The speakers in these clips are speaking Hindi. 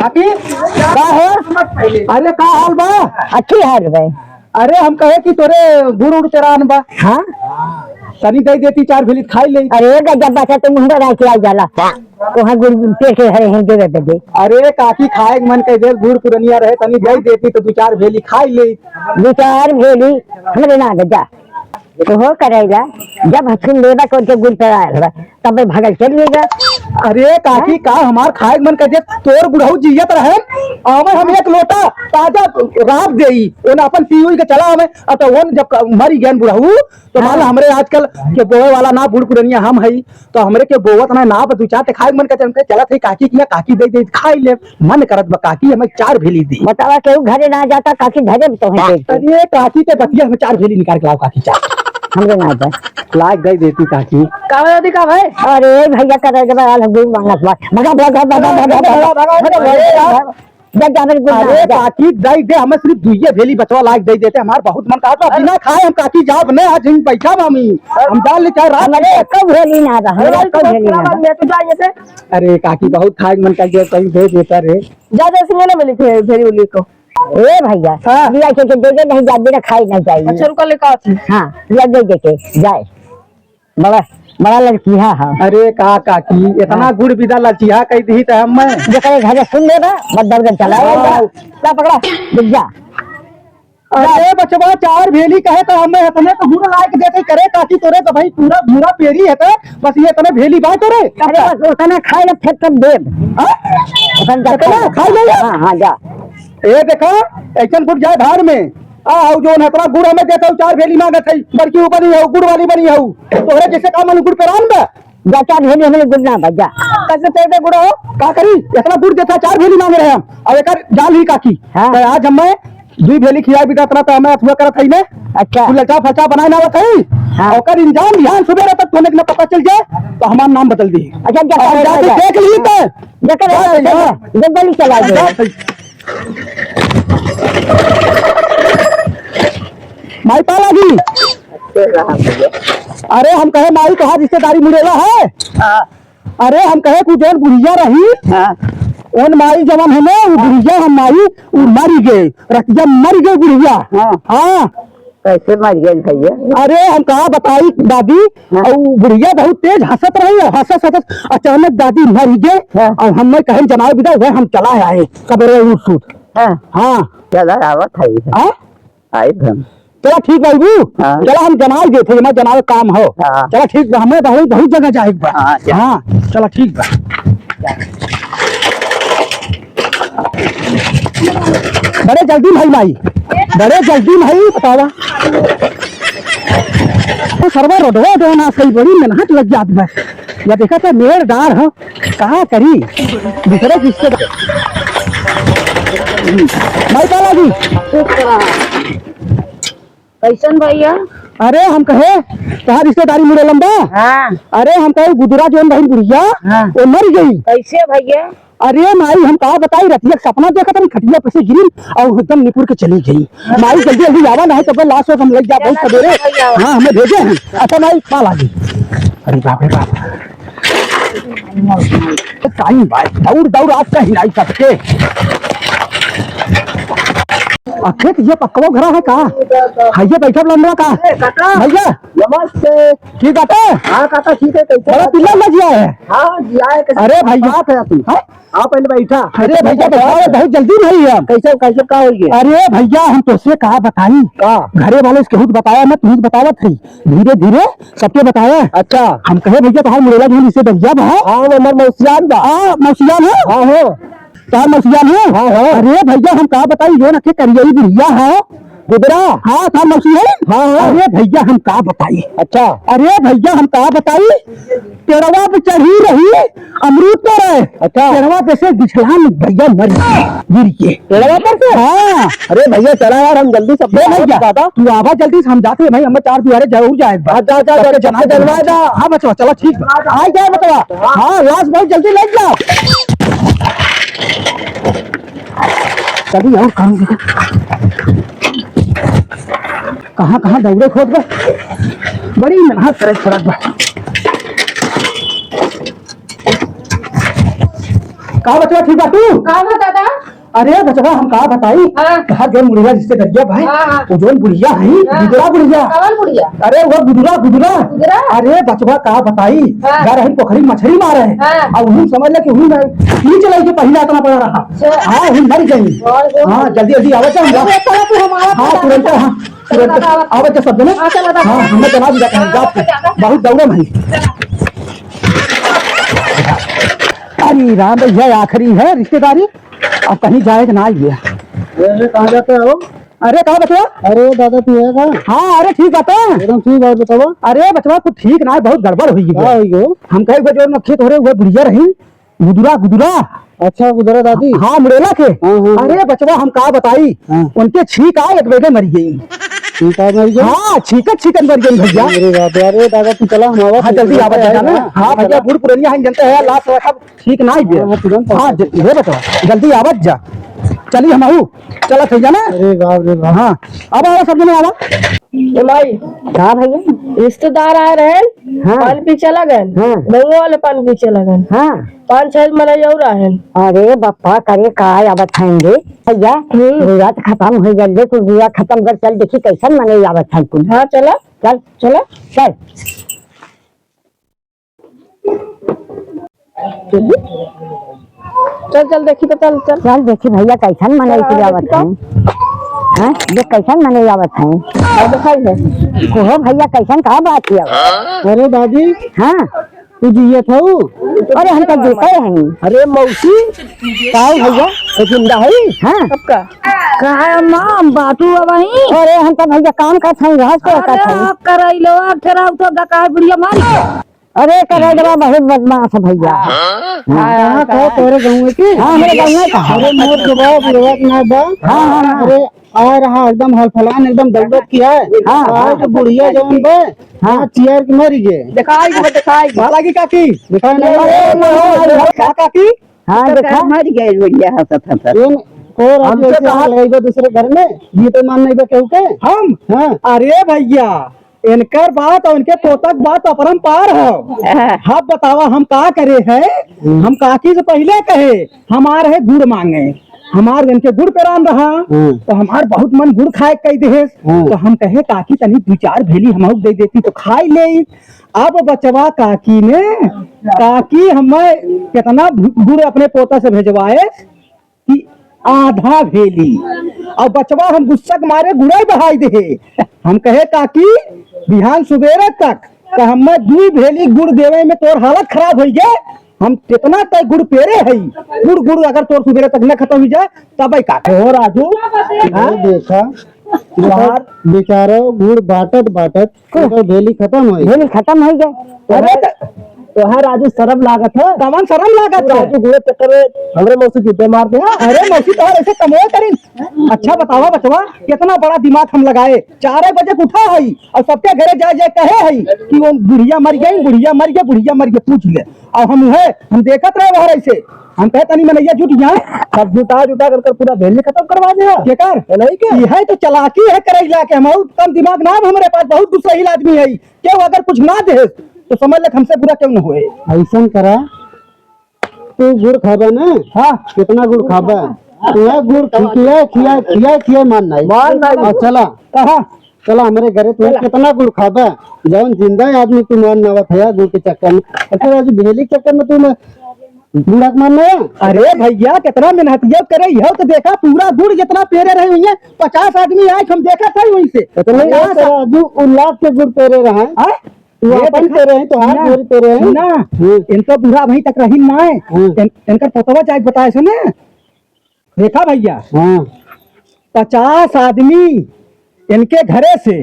काकी का है? अरे का हाल बा? अच्छी हाल भाई। अरे हम कहे कि तोरे गुड़ उड़ चरान बा, हाँ तनी दे देती 4 भेली खाई ले। अरे गजब बात है, तुम मुंडा राय के आ जाला वहाँ गुड़ पेट हरे हैं देवे पे दे। अरे काकी खाए के मन कह दे, गुड़ पुरनिया रहे तनी दे देती तो 2-4 भेली खाई ले। विचार भेली हमरे ना गजा तो हो करेगा जब हथुन लेबा को के गुड़ पे आयल बा तब भगल चलिएगा। अरे काकी का हमार खाए के मन कह दे, तोर बुढ़ऊ जियत रहे आवे हम एक लोटा ताजा रात देई ओन अपन पीउई के चला हमें तो ओन जब मरी गए बुढ़ऊ तो मान हमरे आजकल के बोए वाला ना बूढ़ पुरनिया हम हई तो हमरे के बोवत ना 2-4 ते खाए के मन कहते चलत है काकी किया काकी दे दे खाई ले मन करत बा काकी हमें 4 भेली दी। बतावा केहू घरे ना जाता काकी धरे तो है। अरे काकी ते बतिया हमें 4 भेली निकाल के लाओ काकी 4 हमरे ना जा लाख दे देती काकी। का दादी का भाई? अरे भैया करे जब आल गुड़ मांगत बा भगा भगा भगा भगा जब जाने गुड़। अरे काकी दे दे हमें सिर्फ 2 भेली बचवा लाख दे देते हमार बहुत मन कहा बिना खाए हम काकी जाब ने आज हम बैठा मामी हम डाल ले चाहे रात हमरे कब भेली ना बा हमरे कब भेली ना बा तू जा जैसे। अरे काकी बहुत खाए मन कर दे कहीं दे देता रे ज्यादा से ना मिली थे फेरी उली को। ए भैया लिया के दे दे नहीं जाबे ना खाई ना चाहिए। अच्छा रुका लेका आते हां लिया दे के जाए बड़ा बड़ा लड़की है। हाँ अरे का काकी इतना गुड़ विदा लचिया कह दी तो हम जकरे घरे सुन लेबा बदल के चलाएगा ला पकड़ा दिख जा। अरे बचवा 4 भेली कहे तो हमें इतने तो गुड़ लायक देते करे काकी तोरे तो भाई पूरा पूरा पेरी है तो बस ये इतने भेली बात रे। अरे बस उतना खाए ना फिर तब दे अपन जा खाई ले। हां हां जा ए देखो ऐसन गुड़ जाए भार में आओ जो इतना गुड़ हमें देता हूँ 4 भेली मांगत है बड़की ऊपर ही गुड़ वाली बनी हूँ तोरे जैसे काम गुड़ पे रान बा जा 4 भेली हमने गुड़ ना बजा कैसे दे दे गुड़ हो का करी इतना गुड़ देता 4 भेली मांग रहे हम अब एक जाल ही काकी। हाँ। तो आज हमें 2 भेली खिलाई भी इतना तो हमें अथवा करत है ने। अच्छा तू लचा फचा बनाए ना बताई। हाँ। और इंजाम ध्यान सुबह तक होने के पता चल जाए तो हमारा नाम बदल दी। अच्छा जा देख ली तो जब गोली चला दे माई पाला जी। अरे हम कहे माई कहा रिश्तेदारी मुड़ेला है। अरे हम कहे कुछ जन बुढ़िया रही उन माई जवन है ना वो बुढ़िया हम माई वो मर गए रतिया मर गए बुढ़िया। हाँ कैसे मर गए भैया? अरे हम कहा बताई दादी और बुढ़िया बहुत तेज हंसत रही है हंसत हंसत अचानक दादी मर गए और हमें कहे जनाब विदा हुए हम चला आए सवेरे उठ। हाँ चला आवत है आई हम चला ठीक है बू चला हम जनाब गए थे मैं जनाब काम हो चला ठीक बा हमें बहुत बहुत जगह जाए बा। हाँ चला ठीक बा बड़े जल्दी भाई माई बड़े जल्दी भाई बतावा तो सरवा रोडवा दोना सही बड़ी मेहनत लग जात बा या देखा था मेड़ डार हो कहा करी दूसरे किससे भाई पाला जी कैसन भैया? अरे हम कहे कहा रिश्तेदारी मुड़े लंबा। हाँ अरे हम कहे गुजरा जोन बहन बुढ़िया वो मर गई। कैसे भैया? अरे माई हम कहा बताई रतिया सपना देखा था खटिया पे से गिरी और एकदम निपुर के चली गई। माई जल्दी जल्दी आवा ना है तब लास्ट हम लग जा बहुत सवेरे। हाँ हमें भेजे हैं। अच्छा माई पाला जी। अरे बाप रे बाप टाइम भाई दौड़ दौड़ आज का हिलाई सबके अखे ये पक्का घर है का भैया बैठा लंबा का भैया नमस्ते। ठीक बात है। हाँ काका ठीक है कैसे? बड़ा पिल्ला लग गया है। हाँ जिया है। अरे भैया हाँ पहले बैठा। अरे भैया बहुत जल्दी नहीं है कैसे कैसे का हो गया? अरे भैया हम तो से कहा बताई घरे वाले इसके खुद बताया मैं तुम्हें बतावत थी धीरे धीरे सबके बताया। अच्छा हम कहे भैया तो मुड़ेला जो इसे दरिया बा। हाँ मौसियान बा। मौसियान है। हाँ हो तार मौसियान है। अरे भैया हम कहा बताई जो न करियई बुढ़िया है गुजरा। हाँ था मौसियान। हाँ अरे भैया हम कहा बताई। अच्छा अरे भैया हम कहा बताई पेड़वा पे चढ़ी रही अमरूद पर है। अच्छा पेड़वा पे से बिछलान भैया मर गिर के पेड़वा पर से। हाँ अरे भैया चला यार हम जल्दी सब भैया तू आवा जल्दी से हम जाते भाई हमें 4 दुआरे जरूर जाए जना। हाँ बचवा चलो ठीक आ जाए बचवा। हाँ लाश बहुत जल्दी लग जाओ तभी और काम कहाँ कहाँ दौड़े खोद गए बड़ी मेहनत करे सड़क बा। कहा बचवा ठीक बा तू? कहाँ दादा? अरे बचवा हम कहा बताई कहा जो मुड़िया जिससे दरिया भाई वो जो बुढ़िया है गुजरा बुढ़िया अरे वो गुजरा गुजरा अरे बचवा कहा बताई जा रही पोखरी मछली मारे और उन्हें समझ ले कि उन्हें नहीं चलाई के पहले इतना पड़ा रहा हाँ उन्हें मर गई हाँ जल्दी जल्दी आवत हाँ तुरंत हाँ तुरंत आवत सब जने हाँ हमने चला दिया बहुत दौड़े भाई। अरे राम भैया आखिरी है रिश्तेदारी अब कहीं जाए तो ना आइए। कहाँ जाते हो? अरे कहाँ बचवा? अरे दादा तू है कहाँ? हाँ अरे ठीक बात है एकदम ठीक बात बताओ। अरे बचवा कुछ ठीक ना है बहुत गड़बड़ हुई है हम कहे जो नखे थोड़े हुए बुढ़िया रही गुदुरा गुदुरा अच्छा गुजरा दादी हाँ मुड़ेला के हाँ। अरे बचवा हम कहा बताई उनके छींक आए एक बेटे मरी गई हाँ छीकत छीकत मर गई भैया। अरे दादा तू चला हम हाँ जल्दी आवाज जाना हाँ भैया बूढ़ पुरानिया हम जनते हैं लास्ट रखा ठीक ना हाँ ये बताओ जल्दी आवाज जा चलिए हम आऊ चला थी जाना। अरे बाप रे बाप हाँ अब आवा सब जने आवा हाँ भैया रिश्तेदार आए रहे हाँ। पानी पी चला गए हाँ। गंगो वाले पानी पी चला गए हाँ 5-6 मलाई और आए अरे बप्पा करे का आवत खाएंगे भैया बुरा तो खत्म हो गए तू बुरा खत्म कर चल देखी कैसन मने आवत है तू हाँ चला चल चलो चल चल चल देखी तो चल चल चल देखी भैया कैसन मने आवत है हाँ ये कैसन मने आवत है दिखाई है कोहो भैया कैसन कहा बात किया अरे दादी हाँ तू जिये था अरे हम तो जीते हैं अरे मौसी का भैया जिंदा है हाँ सबका कहा माम बातू वही अरे हम तो भैया काम करते हैं घास पे करते हैं कराई लो तेरा तो गकाय बुढ़िया मारी अरे करे जरा बहुत बदमाश है भैया हाँ कहो तेरे गाँव की हाँ मेरे गाँव में कहा अरे मोर जवाब जवाब ना बा हाँ अरे आ रहा एकदम हलफलान एकदम दौड़त किया है आज बुढ़िया जवन बे हाँ चेयर की मरी गए दिखाई हालांकि काकी दिखाई नहीं क्या काकी हाँ देखा मर गए बुढ़िया हंसत हंसत और हम तो कहा लगेगा दूसरे घर में ये तो मान नहीं बा केहू के हम हाँ अरे भैया इनकर बात और इनके पोतक बात अपरंपार है हम बतावा हम का करे है हम काकी से पहले कहे हमार है गुड़ मांगे हमार इनके गुड़ पे राम रहा तो हमार बहुत मन गुड़ खाए कई दे तो हम कहे काकी तनी 2-4 भेली हम दे देती तो खाई ले। अब बचवा काकी ने काकी हमें कितना गुड़ अपने पोता से भेजवाए कि आधा भेली और बचवा हम गुस्सा के मारे गुड़ाई बहाई दे हम कहे काकी बिहान सुबेरे तक तो हमें 2 भेली गुड़ देवे में तोर हालत खराब हो गए हम कितना तय गुड़ पेरे है गुड़ गुड़ अगर तोर सुबेरे तक न खत्म हो जाए तब का हो राजू देखा बेचारा गुड़ बाटत बाटत भेली खत्म हो भेली खत्म हो गए अरे तो है राजू शर्म लागत है कमन शर्म लागत है राजू गुड़े चक्कर में हमरे मौसी जुटे मार दे अरे मौसी तो ऐसे कमोए करी अच्छा बतावा बचवा कितना बड़ा दिमाग हम लगाए 4 बजे उठा है और सबके घरे जाए जाए कहे है कि वो बुढ़िया मर गई बुढ़िया मर गया बुढ़िया मर गया पूछ ले और हम देखत रहे वहां ऐसे हम कहते नहीं मैंने ये जुट जाए सब जुटा जुटा कर पूरा भेलने खत्म करवा दिया केकर नहीं के यह तो चलाकी है करेला के हम कम दिमाग ना हमारे पास बहुत गुस्सैल आदमी है क्यों अगर कुछ ना दे तो समझ ले हमसे बुरा क्यों न हुए ऐसा करा तू गुड़ खाबा ना हाँ कितना गुड़ खाबा तू गुड़ खिया खिया खिया खिया मानना है चला कहा चला हमारे घरे तू कितना गुड़ खाबा जब जिंदा आदमी तू मान ना था गुड़ के चक्कर में अच्छा आज भेली के चक्कर में तू गुड़ा मानना है अरे भैया कितना मेहनतिया करे यह तो देखा पूरा गुड़ जितना पेरे रहे हुई 50 आदमी आए हम देखा था वहीं से लाख के गुड़ पेरे रहे तो हाथ पेरे हैं ना इनका बुरा वहीं तक रही ना है इनका पोतवा जाए बताए सुने देखा भैया 50 आदमी इनके घरे से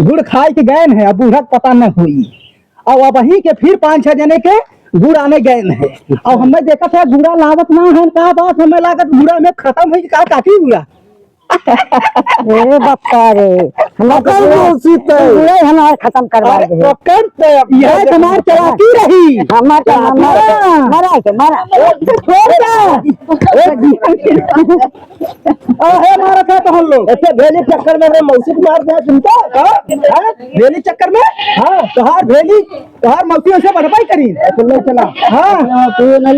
गुड़ खाए के गए हैं अब बूढ़ा पता न हुई और वहीं के फिर 5-6 जने के गुड़ आने गए हैं और हमने देखा था गुड़ा लागत ना है का बात हमें लागत गुड़ा में खत्म हुई का काटी गुड़ा ए बप्पा रे हमारे खत्म करवा दे यह तुम्हार चलाकी रही मरा के मरा काहे मारत है तो हम लोग ऐसे भेली चक्कर में मौसी को मार दिया तुमको भेली चक्कर में हाँ तोहार मौसी ऐसे बढ़ाई करी नहीं चला हाँ तू ना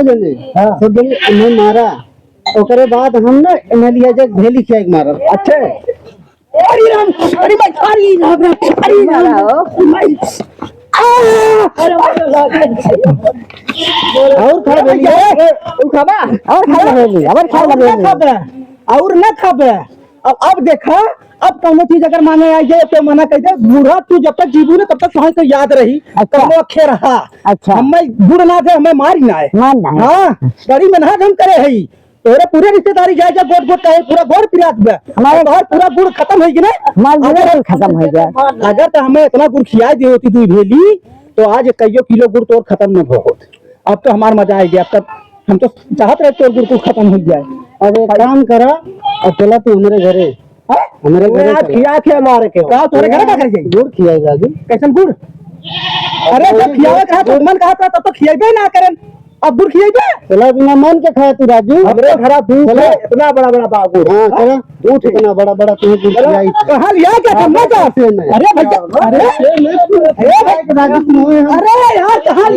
जने सब जने उन्हें मारा ओकरे बाद हम ना एमएलए जग भेली खिया के मारल अच्छे अरे राम अरे और खा भेली और न खाबे अब देखा अब कौनो चीज अगर माने आई जाए तो मना कर दे बूढ़ा तू जब तक जीबू ना तब तक तुम्हें तो याद रही कौनो अखे रहा अच्छा। हमें बूढ़ ना थे हमें मारी ना है मारना है हाँ बड़ी मेहनत हम करे है तोरे पूरे रिश्तेदारी जाए जा गोट गोट कहे पूरा गोड़ पिरात में हमारे तोहर पूरा गुड़ खत्म है कि नहीं हमारा गुड़ खत्म हो गया। अगर तो हमें इतना गुड़ खिया दी होती तू भेली तो आज कईयों किलो गुड़ तो और खत्म न हो अब तो हमारा मजा आ गया अब तक हम तो चाहत रहे तो गुड़ को खत्म हो जाए अब एक काम करा अकेला तू हमारे घरे हमारे घरे आज खिया के मारे के का तोरे घर का कर जाई गुड़ खियाएगा जी कैसन गुड़ अरे जब खियावे कहा तो मन कहा था तब तो खियाबे ना करें अब गुड़ खियाबे चला बिना मन के खाया तू राजू हमरे घरा दूध है इतना बड़ा बड़ा बागुड़ हाँ चला दूध इतना बड़ा बड़ा तू गुड़ खिलाई कहां लिया क्या करना था अरे भैया अरे भाई अरे यार कहां